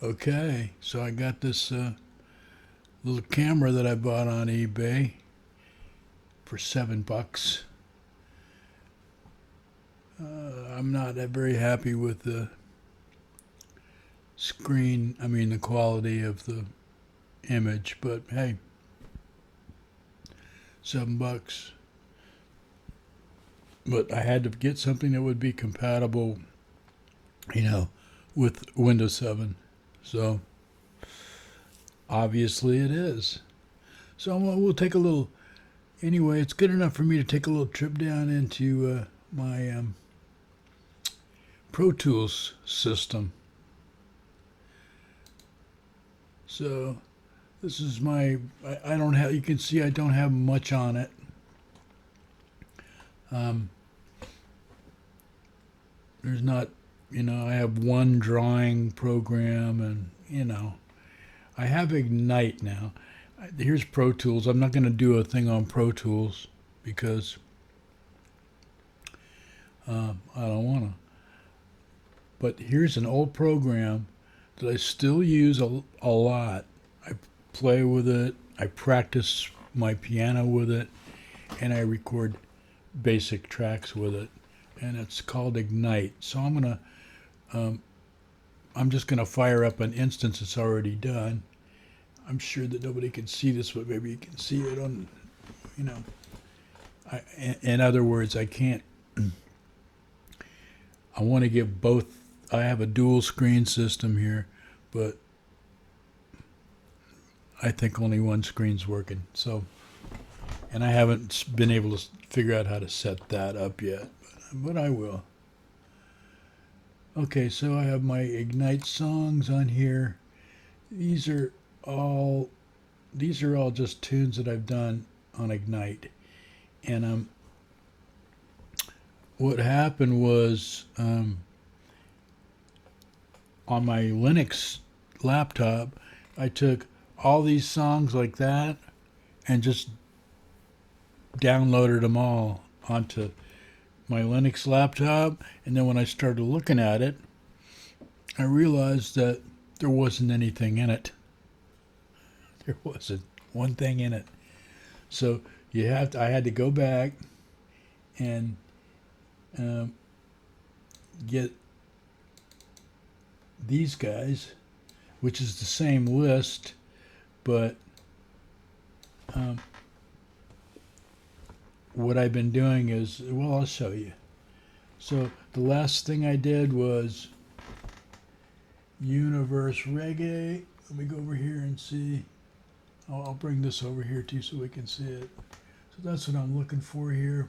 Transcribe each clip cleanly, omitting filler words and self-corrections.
Okay, so I got this little camera that I bought on eBay for $7. I'm not very happy with the screen, I mean, the quality of the image, but hey, $7. But I had to get something that would be compatible, you know, with Windows 7. So obviously it is. So we'll take a little. Anyway, it's good enough for me to take a little trip down into my Pro Tools system. So this is my. I don't have. You can see I don't have much on it. Um, there's not. I have one drawing program, and I have Ignite now. Here's Pro Tools. I'm not going to do a thing on Pro Tools because I don't want to. But here's an old program that I still use a lot. I play with it, I practice my piano with it, and I record basic tracks with it. And it's called Ignite. So I'm just gonna fire up an instance that's already done. I'm sure that nobody can see this, but maybe you can see it on, you know. In other words, I can't. I want to give both. I have a dual screen system here, but I think only one screen's working. So, and I haven't been able to figure out how to set that up yet, but I will. Okay, so I have my Ignite songs on here. These are all these are all just tunes that I've done on Ignite. And what happened was on my Linux laptop, I took all these songs like that and just downloaded them all onto my Linux laptop. And then when I started looking at it, I realized that there wasn't anything in it. There wasn't one thing in it. So I had to go back and um, get these guys, which is the same list, but um, what I've been doing is, well, I'll show you. So the last thing I did was Universe Reggae. Let me go over here and see. I'll bring this over here too so we can see it. So that's what I'm looking for here.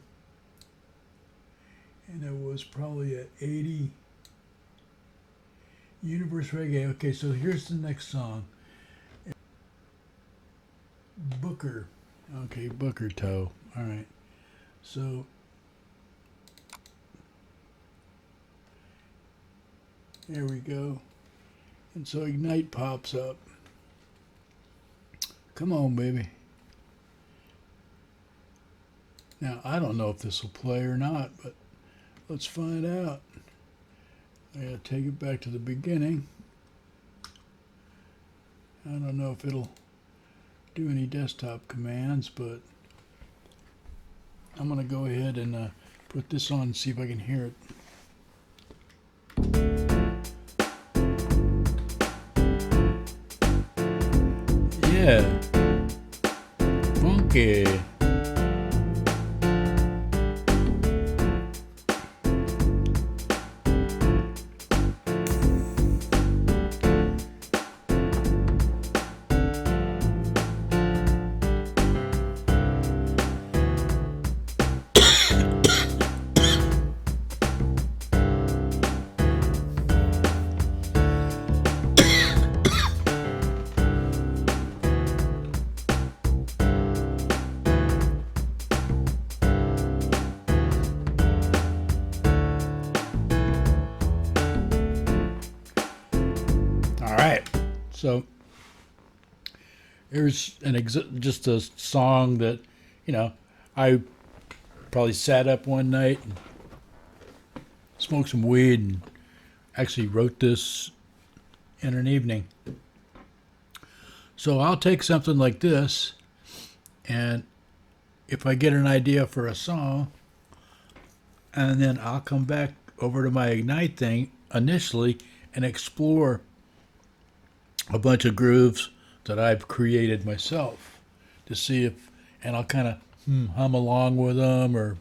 And it was probably at 80. Universe Reggae. Okay, so here's the next song. Booker. Okay, Booker Toe. All right. So there we go. And so Ignite pops up. Come on, baby. Now, I don't know if this will play or not, but let's find out. I gotta take it back to the beginning. I don't know if it'll do any desktop commands, but I'm gonna go ahead and put this on and see if I can hear it. Yeah, funky. All right, so here's just a song that, I probably sat up one night and smoked some weed and actually wrote this in an evening. So I'll take something like this, and if I get an idea for a song, and then I'll come back over to my Ignite thing initially and explore a bunch of grooves that I've created myself to see if, and I'll kind of hum along with them, or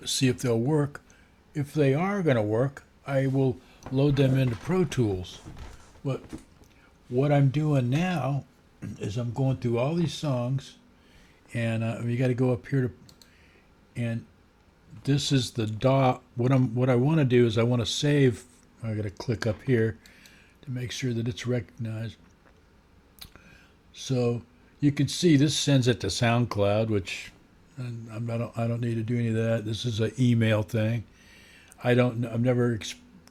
see if they'll work. If they are going to work, I will load them into Pro Tools. But what I'm doing now is I'm going through all these songs, and you got to go up here and this is the DAW. What I want to do is I want to save. I got to click up here to make sure that it's recognized. So you can see this sends it to SoundCloud, which I don't need to do any of that. This is an email thing. I've never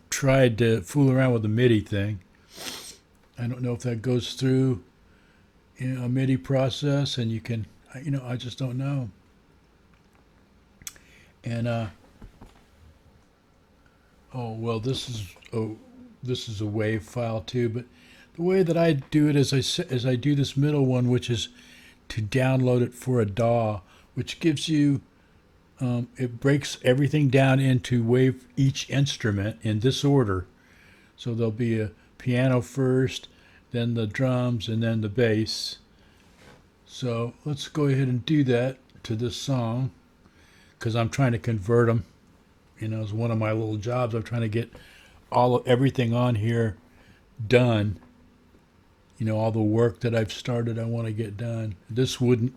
tried to fool around with the MIDI thing. I don't know if that goes through a MIDI process, and you can, I just don't know. And oh well, this is a WAV file too. But the way that I do it is I do this middle one, which is to download it for a DAW, which gives you it breaks everything down into wave each instrument in this order. So there'll be a piano first, then the drums, and then the bass. So let's go ahead and do that to this song, because I'm trying to convert them. It's one of my little jobs. I'm trying to get everything on here done. All the work that I've started, I want to get done. This wouldn't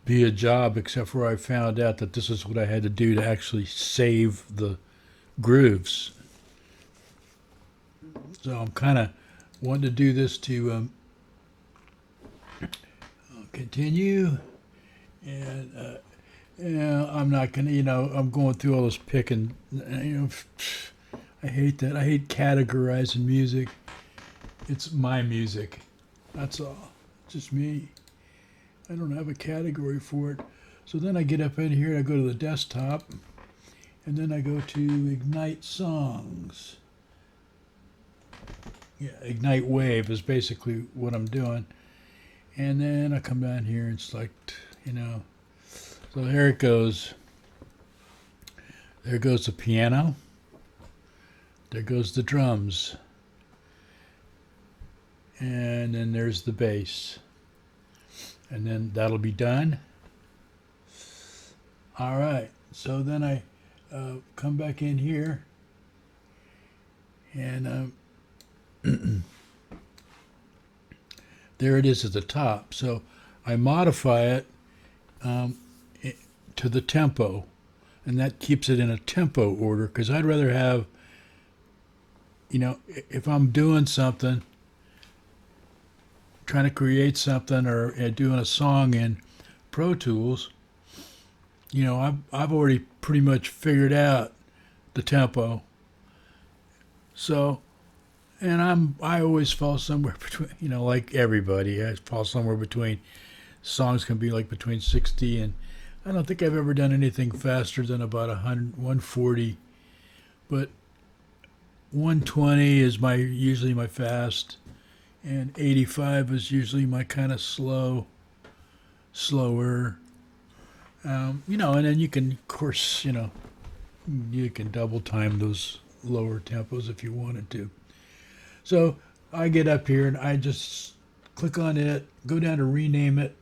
be a job except for I found out that this is what I had to do to actually save the grooves. So I'm kind of wanting to do this to continue, and I'm not gonna, I'm going through all this picking. I hate that. I hate categorizing music. It's my music. That's all. Just me. I don't have a category for it. So then I get up in here, I go to the desktop, and then I go to Ignite Songs. Yeah, Ignite Wave is basically what I'm doing. And then I come down here and select, so there it goes. There goes the piano. There goes the drums. And then there's the bass. And then that'll be done. All right. So then I come back in here, and there it is at the top. So I modify it to the tempo, and that keeps it in a tempo order, because I'd rather have, if I'm doing something, trying to create something, or doing a song in Pro Tools, I've already pretty much figured out the tempo. So, and I always fall somewhere between, like everybody, I fall somewhere between. Songs can be like between 60 and, I don't think I've ever done anything faster than about 140, but 120 is usually my fast, and 85 is usually my kind of slower. And then you can, of course, you can double time those lower tempos if you wanted to. So I get up here and I just click on it, go down to rename it,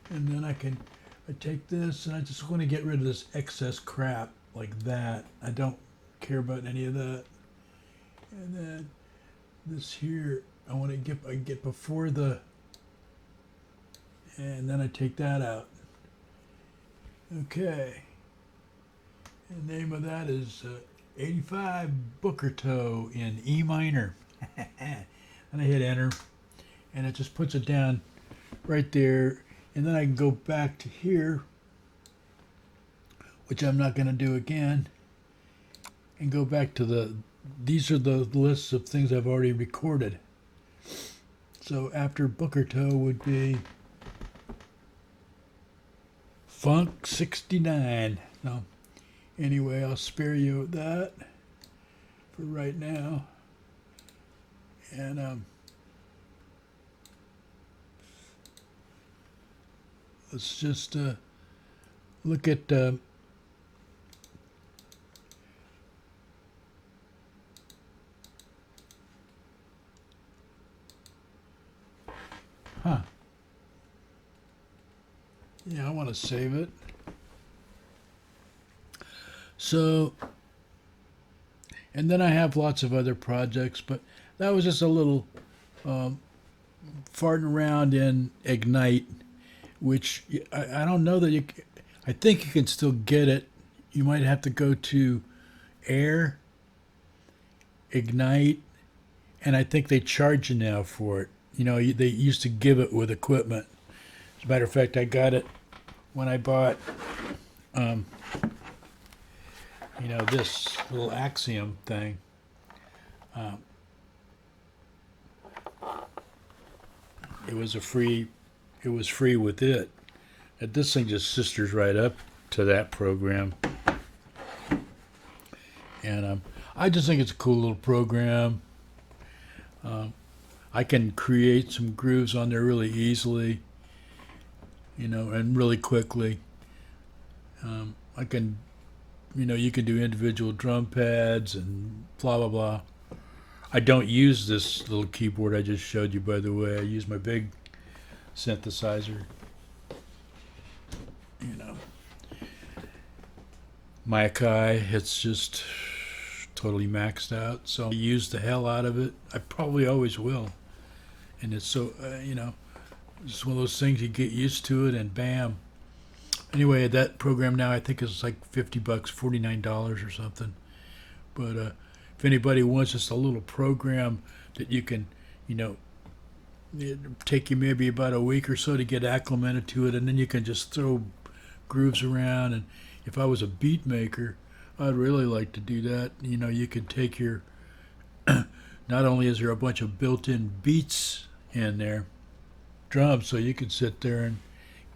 and then I take this, and I just want to get rid of this excess crap like that. I don't care about any of that. And then this here, I want to get before the, and then I take that out. Okay. And the name of that is 85 Booker Toe in E minor. And I hit enter, and it just puts it down right there. And then I can go back to here, which I'm not going to do again, and go back to these are the lists of things I've already recorded. So after Booker Toe would be Funk 69. So anyway, I'll spare you that for right now. And let's just look at huh. Yeah, I want to save it. So, and then I have lots of other projects, but that was just a little um, farting around in Ignite, which I don't know that I think you can still get it. You might have to go to Air, Ignite, and I think they charge you now for it. You know, they used to give it with equipment. As a matter of fact, I got it when I bought, um, this little Axiom thing. Um, it was a free. It was free with it. And this thing just sisters right up to that program, and I just think it's a cool little program. Um, I can create some grooves on there really easily, and really quickly. I can, you can do individual drum pads and blah blah blah. I don't use this little keyboard I just showed you, by the way. I use my big synthesizer. You know, my Akai, it's just totally maxed out. So I use the hell out of it. I probably always will. And it's so, it's one of those things you get used to it and bam. Anyway, that program now I think is like $50, $49 or something. But if anybody wants just a little program that you can, it'd take you maybe about a week or so to get acclimated to it, and then you can just throw grooves around. And if I was a beat maker, I'd really like to do that. You can take your, not only is there a bunch of built-in beats in there, drums, so you can sit there and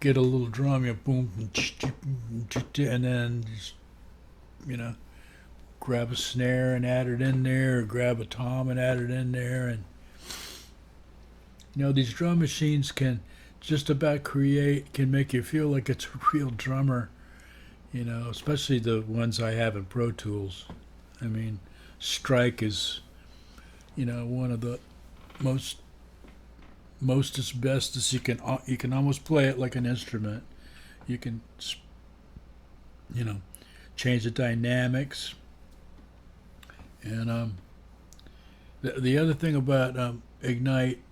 get a little drum, boom, and then just, grab a snare and add it in there, or grab a tom and add it in there. And these drum machines can just about can make you feel like it's a real drummer, especially the ones I have in Pro Tools. I mean, Strike is, one of the most as best as you can almost play it like an instrument. You can, change the dynamics. And the other thing about Ignite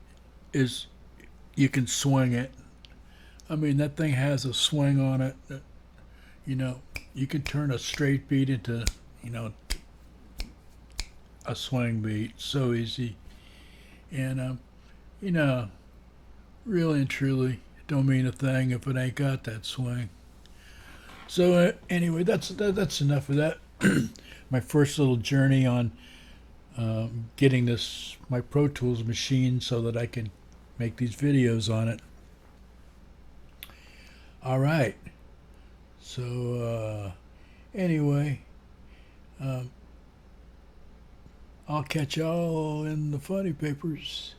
is you can swing it. I mean, that thing has a swing on it. You can turn a straight beat into, a swing beat. So easy. And, really and truly, don't mean a thing if it ain't got that swing. So anyway, that's enough of that. My first little journey on getting my Pro Tools machine so that I can make these videos on it. All right. So anyway, I'll catch y'all in the funny papers.